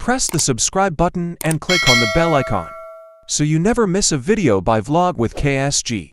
Press the subscribe button and click on the bell icon so you never miss a video by Vlog with KSG.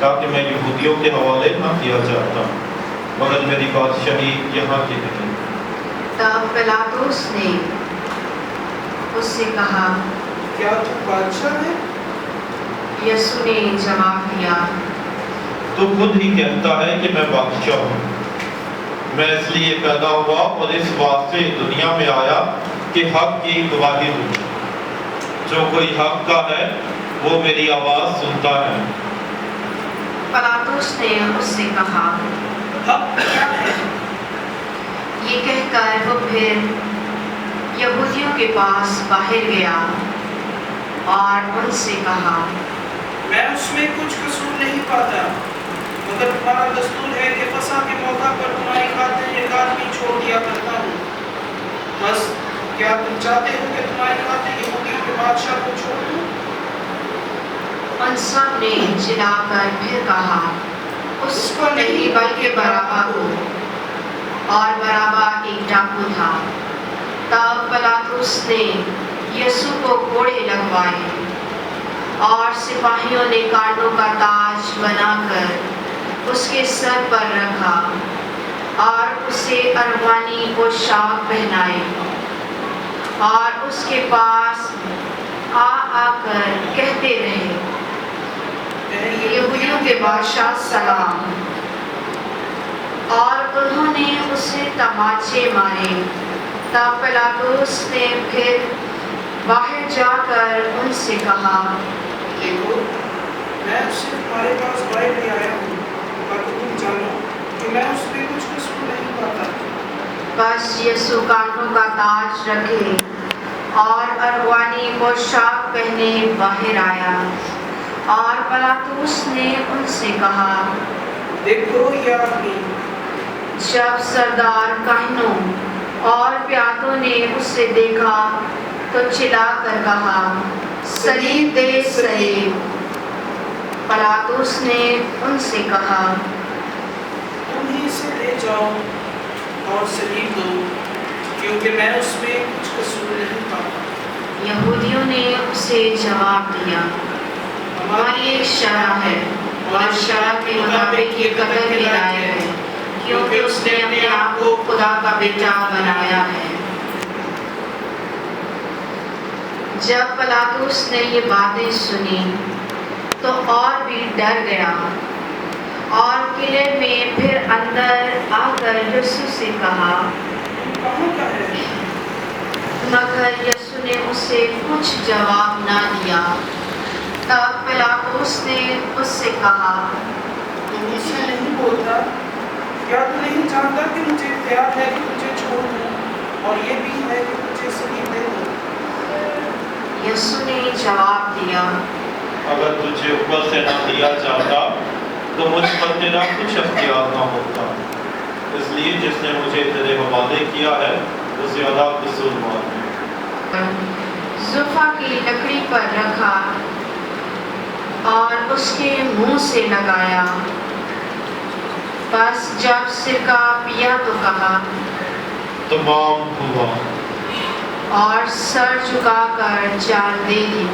تاکہ میں یہودیوں کے حوالے نہ کیا جاتا، مگر میری بادشاہی یہاں کی نہیں۔ تب پلاطس نے اس سے کہا، کیا تو بادشاہ ہے؟ یسوع نے جواب دیا، تو خود ہی کہتا ہے کہ میں بادشاہ ہوں۔ میں اس لیے پیدا ہوا اور اس واسطے دنیا میں آیا کہ حق کی گواہی دوں۔ جو کوئی حق کا ہے وہ میری آواز سنتا ہے۔ پلاطس نے اس سے کہا، حق کیا ہے؟ یہ کہہ کر وہ پھر یہودیوں کے پاس باہر گیا اور ان سے کہا، میں اس میں کچھ قصور نہیں پاتا، مگر تمہارا دستور ہے کہ فسح کے موقع پر تمہاری خاطر ایک آدمی چھوڑ دیا کرتا ہوں۔ بس کیا تم چاہتے ہو کہ تمہاری خاطر یہودیوں کے بادشاہ کو چھوڑ دوں؟ ان سب نے چلا کر پھر کہا، اس کو نہیں بلکہ بارابا کو۔ اور بارابا ایک ڈاکو تھا۔ تب پلاطس نے یسوع کو کوڑے لگوائے اور سپاہیوں نے کانٹوں کا تاج بنا کر اس کے سر پر رکھا اور اسے ارغوانی پوشاک پہنائے، اور اس کے پاس آ کر کہتے رہے، یہودیوں کے بادشاہ سلام۔ اور انہوں نے اسے تماچے مارے۔ تب پلاطس نے پھر باہر جا کر ان سے کہا، دیکھو، میں اسے تمہارے پاس باہر لے آیا ہوں تاکہ تم جانو کہ میں اس میں کچھ قصور نہیں پاتا۔ بس یسوع کانٹوں کا تاج رکھے اور ارغوانی پوشاک پہنے باہر آیا، اور پلاطس نے ان سے کہا، دیکھو یہ آدمی۔ جب سردار کاہنوں اور پیادوں نے اسے دیکھا تو چلا کر کہا، صلیب دے، صلیب۔ پلاطس نے ان سے کہا، تم ہی اسے لے جاؤ اور صلیب دو، کیونکہ میں اس میں کچھ قصور نہیں پاتا۔ یہودیوں نے اسے جواب دیا، ہماری ایک شرح ہے اور شرح کے مطابق یہ قتل کے لائق ہے، کیونکہ اس نے اپنے آپ کو خدا کا بیٹا بنایا ہے۔ جب پلاطس نے یہ باتیں سنی تو اور بھی ڈر گیا، اور قلعے میں پھر اندر آ کر یسوع سے کہا، کہاں کا ہے؟ مگر یسوع نے اسے کچھ جواب نہ دیا۔ تب پلاطس نے اس سے کہا، تم مجھ سے نہیں بولتا؟ کیا تو نہیں جانتا کہ مجھے اختیار ہے کہ تجھے چھوڑ دوں، اور یہ بھی ہے کہ تجھے صلیب دے دوں؟ یسوع نے جواب دیا، اگر تجھے اوپر سے نہ دیا جاتا تو مجھ پر تیرا کچھ اختیار نہ ہوتا، اس لیے جس نے مجھے تیرے حوالے کیا ہے وہ زیادہ قصوروار ہے۔ زفا کی لکڑی پر رکھا اور اس کے منہ سے لگایا۔ بس جب سرکہ پیا تو کہا، تمام ہوا۔ اور سر جھکا کر جان دے دی۔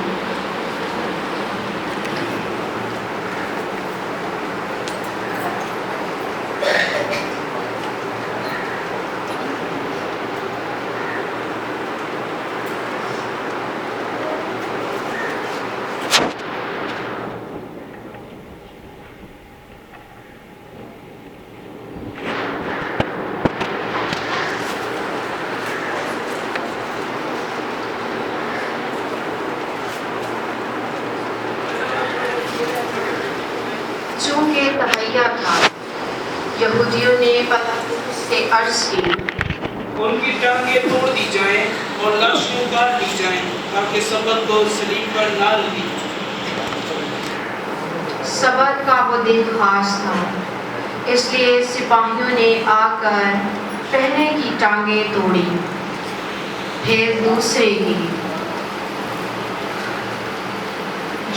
چونکہ تہیہ تھا، یہودیوں نے پلاطس سے عرض کی، ان کی ٹانگیں توڑ دی جائیں اور لاشیں اتار دی جائیں تاکہ سبت کو صلیب پر نہ لگی۔ سبت کا وہ دن خاص تھا، اس لیے سپاہیوں نے آ کر پہلے کی ٹانگیں توڑی، پھر دوسرے کی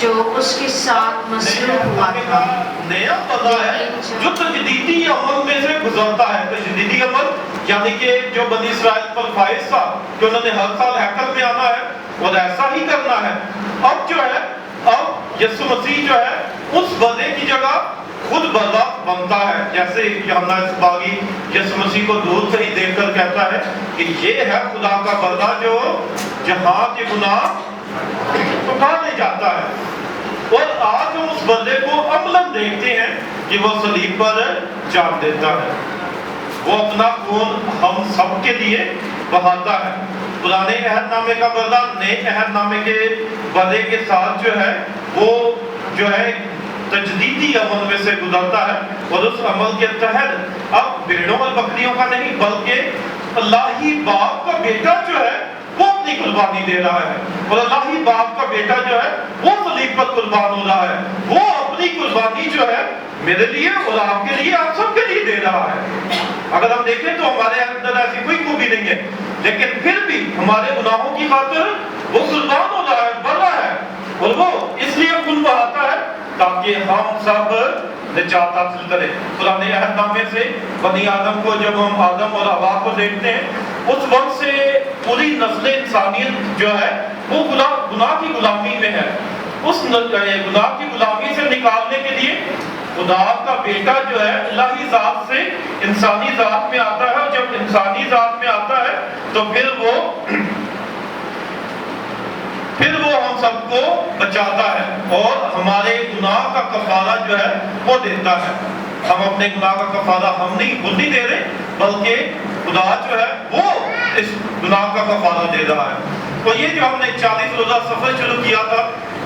جو اس کے ساتھ مسلوب ہوا تھا۔ نیا پتا ہے جو تجدیدی عمل میں سے گزرتا ہے۔ تجدیدی عمل یعنی کہ جو بنی اسرائیل پر فائز تھا کہ انہوں نے ہر سال ہیکل میں آنا ہے اور ایسا ہی کرنا ہے۔ اب جو ہے، اب یسوع مسیح جو ہے اس وعدے کی جگہ کا خود بردا بنتا ہے، جیسے یوحنا اسباغی یسوع مسیح کو دور سے ہی دیکھ کر کہتا ہے کہ یہ ہے خدا کا بردا جو جہاں کے گناہ اٹھا لے جاتا ہے۔ اور آج ہم اس بردے کو عملاً دیکھتے ہیں کہ وہ صلیب پر جان دیتا ہے، وہ اپنا خون ہم سب کے لیے بہاتا ہے۔ پرانے عہد نامے کا بردہ نئے عہد نامے کے بردے کے ساتھ جو ہے وہ جو ہے تجدیدی عمل میں سے گزرتا ہے، اور اس عمل کے تحت اب بھیڑوں اور بکریوں کا نہیں بلکہ الہی باپ کا بیٹا جو ہے وہ اپنی قربانی دے رہا ہے، اور الہی باپ کا بیٹا جو ہے وہ صلیب پر قربان ہو رہا ہے، وہ اپنی قربانی جو ہے میرے لیے اور آپ کے لیے، آپ سب کے لیے دے رہا ہے۔ اگر ہم دیکھیں تو ہمارے اندر ایسی کوئی خوبی نہیں ہے، لیکن پھر بھی ہمارے گناہوں کی خاطر وہ قربان ہو رہا ہے، بڑھ رہا ہے، اور وہ اس لیے خون بہاتا ہے تاکہ ہم سب نجات حاصل کریں۔ پرانے عہد نامے سے بنی آدم کو جب ہم آدم اور حوا کو دیکھتے ہیں، اس وقت سے پوری نسل انسانیت جو ہے وہ گناہ کی غلامی میں ہے۔ اس گناہ کی غلامی سے نکالنے کے لیے خدا کا بیٹا جو ہے الہی ذات سے انسانی ذات میں آتا ہے، اور جب انسانی ذات میں آتا ہے تو پھر وہ ہم سب کو بچاتا ہے اور ہمارے گناہ کا کفارہ جو ہے وہ دیتا ہے۔ ہم اپنے گناہ کا کفارہ ہم نہیں دے رہے، بلکہ خدا جو ہے وہ اس گناہ کا کفارہ دے رہا ہے۔ تو یہ جو ہم نے 40 روزہ سفر شروع کیا تھا،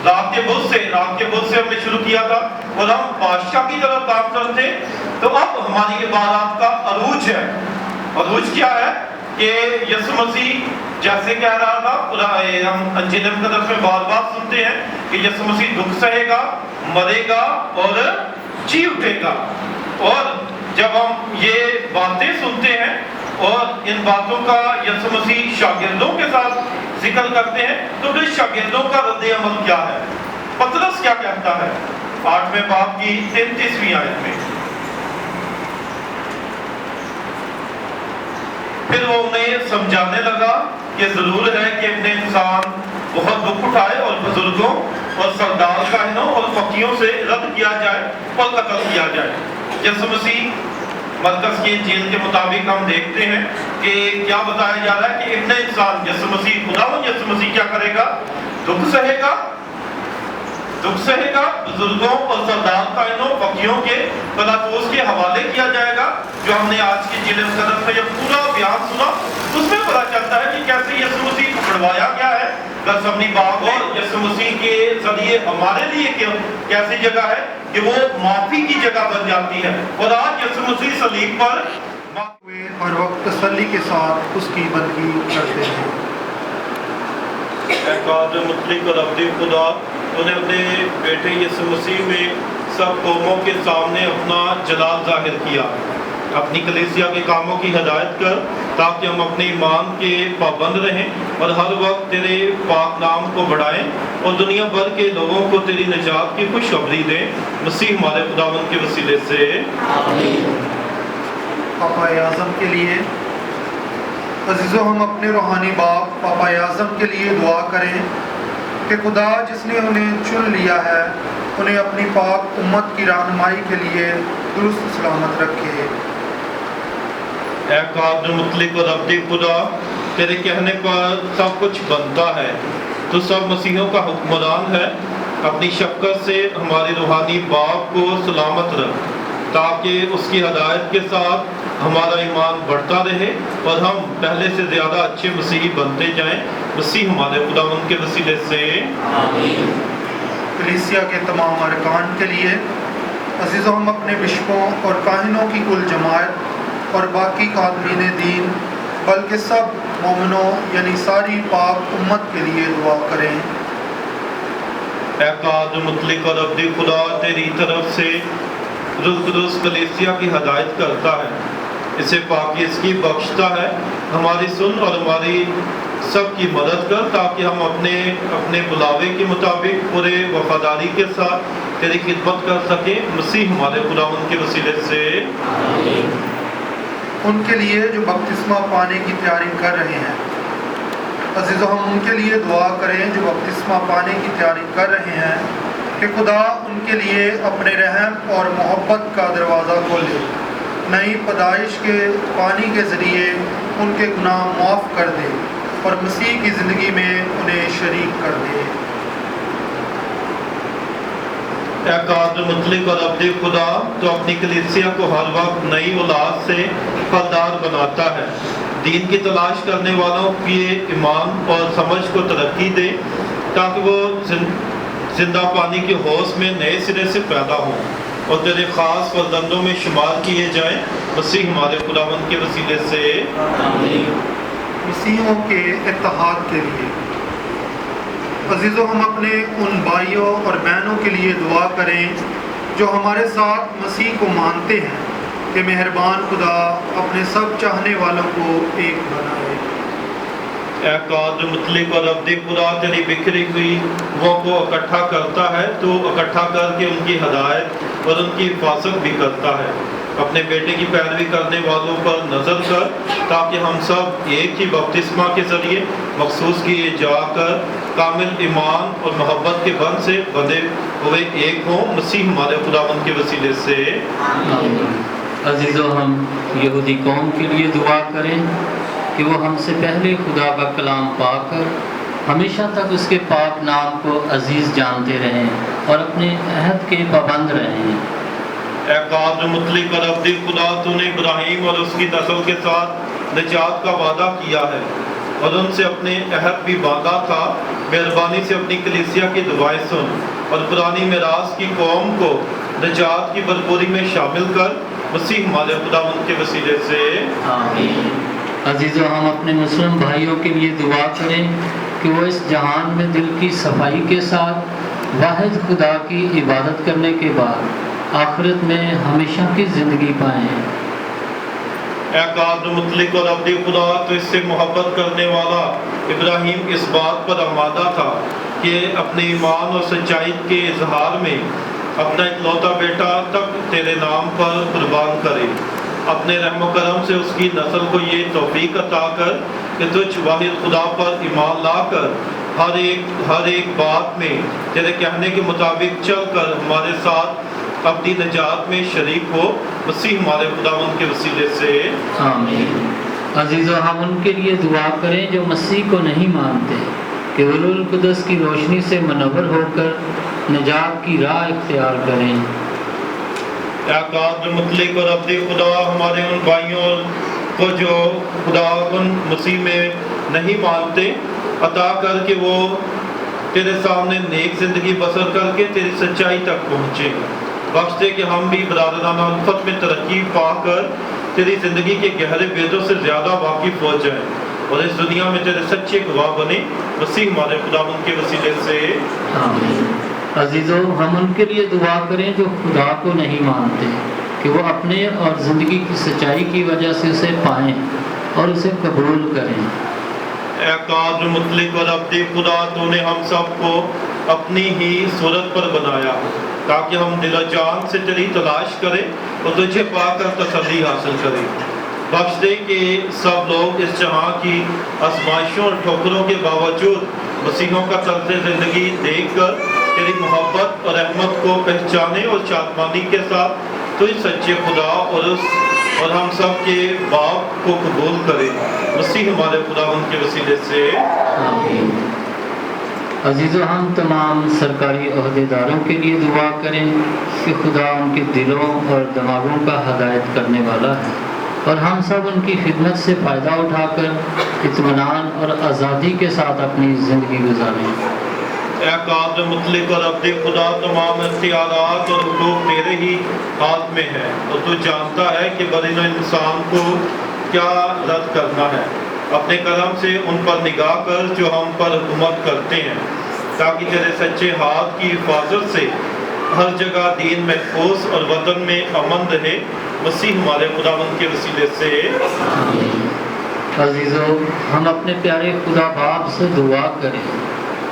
رات کے بدھ سے ہم نے شروع کیا تھا، اور ہم بادشاہ کی طرف کام کرتے ہیں، تو اب ہماری عبادات کا عروج ہے۔ عروج کیا ہے کہ یسوع مسیح جیسے کہہ رہا تھا، ہم انجیل مقدس میں بار بار سنتے ہیں کہ یسوع مسیح دکھ سہے گا، مرے گا اور جی اٹھے گا۔ اور جب ہم یہ باتیں سنتے ہیں اور ان باتوں کا یسوع مسیح شاگردوں کے ساتھ ذکر کرتے ہیں، تو پھر شاگردوں کا رد عمل کیا ہے؟ پطرس کیا کہتا ہے 8ویں باب کی 33ویں آیت میں؟ پھر وہ انہیں سمجھانے لگا کہ ضرور ہے کہ ابن انسان بہت دکھ اٹھائے اور بزرگوں اور سردار کاہنوں اور فقیہوں سے رد کیا جائے اور قتل کیا جائے۔ یسوع مسیح مرکز کی انجیل کے مطابق ہم دیکھتے ہیں کہ کیا بتایا جا رہا ہے کہ ابن انسان یسوع مسیح خداوند یسوع مسیح کیا کرے گا؟ دکھ سہے گا، بزرگوں اور سردار کاہنوں فقیہوں کے پلاطوس کے حوالے کیا جائے گا۔ جو ہم نے آج کی انجیل مقدس میں جب پورا بیان سنا، اس میں پتہ چلتا ہے کہ کیسے یسوع مسیح پکڑوایا گیا ہے گثمانی باغ، اور یسوع مسیح کے ذریعے ہمارے لیے کیسی جگہ ہے کہ وہ معافی کی جگہ بن جاتی ہے، اور آج یسوع مسیح صلیب پر ہر وقت تسلی کے ساتھ اس کی بندگی کرتے ہیں۔ اے قادر مطلق اور ابدی خدا، انہیں اپنے بیٹے یسوع مسیح میں سب قوموں کے سامنے اپنا جلال ظاہر کیا، اپنی کلیسیا کے کاموں کی ہدایت کر، تاکہ ہم اپنے ایمان کے پابند رہیں اور ہر وقت تیرے پاک نام کو بڑھائیں اور دنیا بھر کے لوگوں کو تیری نجات کی خوشخبری دیں، مسیح ہمارے خداوند کے وسیلے سے آمین۔ پاپا اعظم کے لیے عزیزو، ہم اپنے روحانی باپ پاپا اعظم کے لیے دعا کریں کہ خدا جس نے انہیں چن لیا ہے انہیں اپنی پاک امت کی رہنمائی کے لیے درست سلامت رکھے۔ اے قادر مطلق اور ابدی خدا، تیرے کہنے پر سب کچھ بنتا ہے، تو سب مسیحوں کا حکمران ہے، اپنی شفقت سے ہمارے روحانی باپ کو سلامت رکھ، تاکہ اس کی ہدایت کے ساتھ ہمارا ایمان بڑھتا رہے اور ہم پہلے سے زیادہ اچھے مسیحی بنتے جائیں، مسیح ہمارے خداوند کے وسیلے سے آمین۔ کلیسیا کے تمام ارکان کے لیے عزیزو، ہم اپنے بشپوں اور کاہنوں کی کل جماعت اور باقی خادمین دین بلکہ سب مومنوں یعنی ساری پاک امت کے لیے دعا کریں۔ اے قادر مطلق اور ابدی خدا، تیری طرف سے روح قدس کلیسیا کی ہدایت کرتا ہے، اسے پاکیزگی بخشتا ہے، ہماری سن اور ہماری سب کی مدد کر، تاکہ ہم اپنے بلاوے کے مطابق پورے وفاداری کے ساتھ تیری خدمت کر سکیں، مسیح ہمارے خداوند کے وسیلے سے آمین۔ ان کے لیے جو بپتسمہ پانے کی تیاری کر رہے ہیں، عزیزو ہم ان کے لیے دعا کریں جو بپتسمہ پانے کی تیاری کر رہے ہیں، کہ خدا ان کے لیے اپنے رحم اور محبت کا دروازہ کھولے، نئی پیدائش کے پانی کے ذریعے ان کے گناہ معاف کر دے اور مسیح کی زندگی میں انہیں شریک کر دے۔ اے قادر مطلق اور ابدی خدا، تو اپنی کلیسیا کو ہر وقت نئی اولاد سے پھلدار بناتا ہے، دین کی تلاش کرنے والوں کی ایمان اور سمجھ کو ترقی دے تاکہ وہ زندہ پانی کے حوض میں نئے سرے سے پیدا ہوں اور تیرے خاص فرزندوں میں شمار کیے جائیں، مسیح ہمارے خداوند کے وسیلے سے آمین۔ مسیحوں کے اتحاد کے لیے عزیزو، ہم اپنے ان بھائیوں اور بہنوں کے لیے دعا کریں جو ہمارے ساتھ مسیح کو مانتے ہیں کہ مہربان خدا اپنے سب چاہنے والوں کو ایک بنائے۔ اے قادر مطلق اور ابدی خدا، تیری بکھری ہوئی وہ کو اکٹھا کرتا ہے، تو اکٹھا کر کے ان کی ہدایت اور ان کی حفاظت بھی کرتا ہے۔ اپنے بیٹے کی پیروی کرنے والوں پر نظر کر تاکہ ہم سب ایک ہی بپتسمہ کے ذریعے مخصوص کیے جا کر کامل ایمان اور محبت کے بند سے بندھے ہوئے ایک ہوں، مسیح ہمارے خداوند کے وسیلے سے آمین۔ عزیزو، ہم یہودی قوم کے لیے دعا کریں کہ وہ ہم سے پہلے خدا کا کلام پا کر ہمیشہ تک اس کے پاک نام کو عزیز جانتے رہیں اور اپنے عہد کے پابند رہیں۔ اے قادر مطلق اور ابدی خدا، تو نے ابراہیم اور اس کی نسل کے ساتھ نجات کا وعدہ کیا ہے اور ان سے اپنے عہد بھی باندھا تھا۔ مہربانی سے اپنی کلیسیا کی دعائیں سن اور پرانی میراث کی قوم کو نجات کی بھرپوری میں شامل کر، مسیح ہمارے خداوند کے وسیلے سے آمین۔ عزیزو، ہم اپنے مسلم بھائیوں کے لیے دعا کریں کہ وہ اس جہان میں دل کی صفائی کے ساتھ واحد خدا کی عبادت کرنے کے بعد آخرت میں ہمیشہ کی زندگی پائیں۔ اے قادر مطلق اور ابدی خدا، تو اس سے محبت کرنے والا ابراہیم اس بات پر آمادہ تھا کہ اپنے ایمان اور سچائی کے اظہار میں اپنا اکلوتا بیٹا تک تیرے نام پر قربان کرے۔ اپنے رحم و کرم سے اس کی نسل کو یہ توفیق عطا کر کہ تجھ واحد خدا پر ایمان لا کر ہر ایک بات میں تیرے کہنے کے مطابق چل کر ہمارے ساتھ اپنی نجات میں شریک ہو، مسیح ہمارے خداوند کے وسیلے سے آمین۔ عزیزو، ہم ان کے لیے دعا کریں جو مسیح کو نہیں مانتے کہ وہ روح القدس کی روشنی سے منور ہو کر نجات کی راہ اختیار کریں۔ اے قادر مطلق اور ابدی خدا، ہمارے ان بھائیوں کو جو خدا ان مسیح میں نہیں مانتے عطا کر کے وہ تیرے سامنے نیک زندگی بسر کر کے تیری سچائی تک پہنچے، بخش دے کہ ہم بھی برادرانہ الفت میں ترقی پا کر تیری زندگی کے گہرے بیدوں سے زیادہ واقف ہو جائیں اور اس دنیا میں تیرے سچے گواہ بنے، مسیح ہمارے خداوند کے وسیلے سے آمین۔ عزیزو، ہم ان کے لیے دعا کریں جو خدا کو نہیں مانتے کہ وہ اپنے اور زندگی کی سچائی کی وجہ سے اسے پائیں اور اسے قبول کریں۔ اے قادر مطلق اور ابدی خدا، تو نے ہم سب کو اپنی ہی صورت پر بنایا تاکہ ہم دل و جان سے تیری تلاش کریں اور تجھے پا کر تسلی حاصل کریں۔ بخش دے کہ سب لوگ اس جہاں کی آزمائشوں اور ٹھوکروں کے باوجود مسیحوں کا طرز زندگی دیکھ کر تیری محبت اور رحمت کو پہچانے اور شادمانی کے ساتھ تو اس سچے خدا اور ہم سب کے باپ کو قبول کرے، مسیح ہمارے خداوند کے وسیلے سے آمین۔ عزیزو، ہم تمام سرکاری عہدیداروں کے لیے دعا کریں کہ خدا ان کے دلوں اور دماغوں کا ہدایت کرنے والا ہے اور ہم سب ان کی خدمت سے فائدہ اٹھا کر اطمینان اور آزادی کے ساتھ اپنی زندگی گزاریں۔ اے قادر مطلق اور ابدی خدا، تمام اختیارات اور حقوق تیرے ہی ہاتھ میں ہے اور تو جانتا ہے کہ بدن انسان کو کیا رد کرنا ہے۔ اپنے کرم سے ان پر نگاہ کر جو ہم پر حکومت کرتے ہیں تاکہ تیرے سچے ہاتھ کی حفاظت سے ہر جگہ دین محفوظ اور وطن میں امن رہے، مسیح ہمارے خداوند کے وسیلے سے آمین۔ عزیزو، ہم اپنے پیارے خدا باپ سے دعا کریں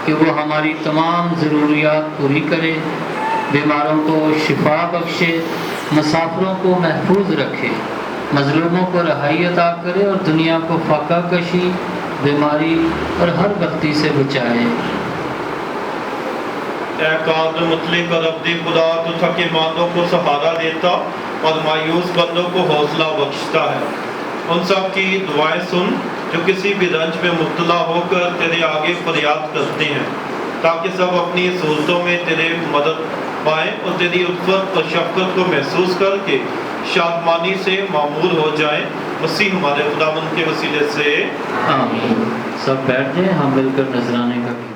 کہ وہ ہماری تمام ضروریات پوری کرے، بیماروں کو شفا بخشے، مسافروں کو محفوظ رکھے، مظلوموں کو رہائی عطا کرے اور دنیا کو فاقہ کشی، بیماری اور ہر بختی سے بچائے۔ اے قادر مطلق اور ابدی خدا، تو تھکے ماندوں کو سہارا دیتا اور مایوس بندوں کو حوصلہ بخشتا ہے۔ ان سب کی دعائیں سن جو کسی بھی رنج میں مبتلا ہو کر تیرے آگے فریاد کرتے ہیں، تاکہ سب اپنی سہولتوں میں تیرے مدد پائیں اور تیری الفت اور شفقت کو محسوس کر کے شادمانی سے معمور ہو جائیں۔ مسیح ہمارے خداوند کے وسیلے سے آمین۔ سب بیٹھ جائیں، ہم مل کر نذرانے کا گیت۔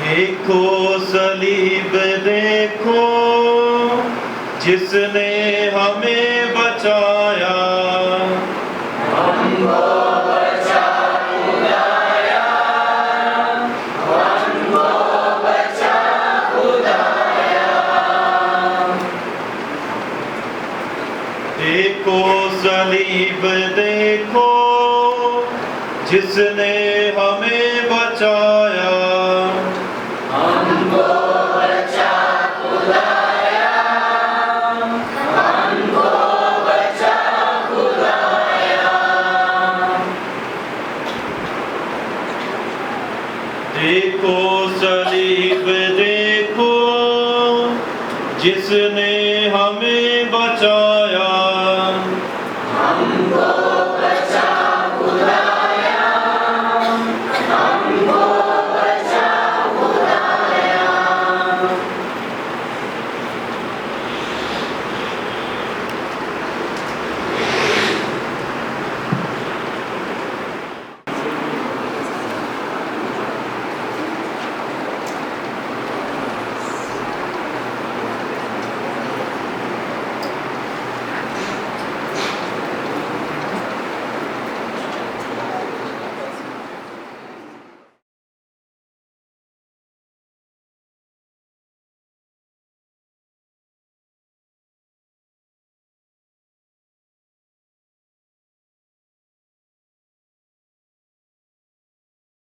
دیکھو صلیب دیکھو جس نے ہمیں بچایا، دیکھو صلیب دیکھو جس نے ہمیں بچایا، دیکھو صلیب دیکھو جس نے ہمیں بچایا۔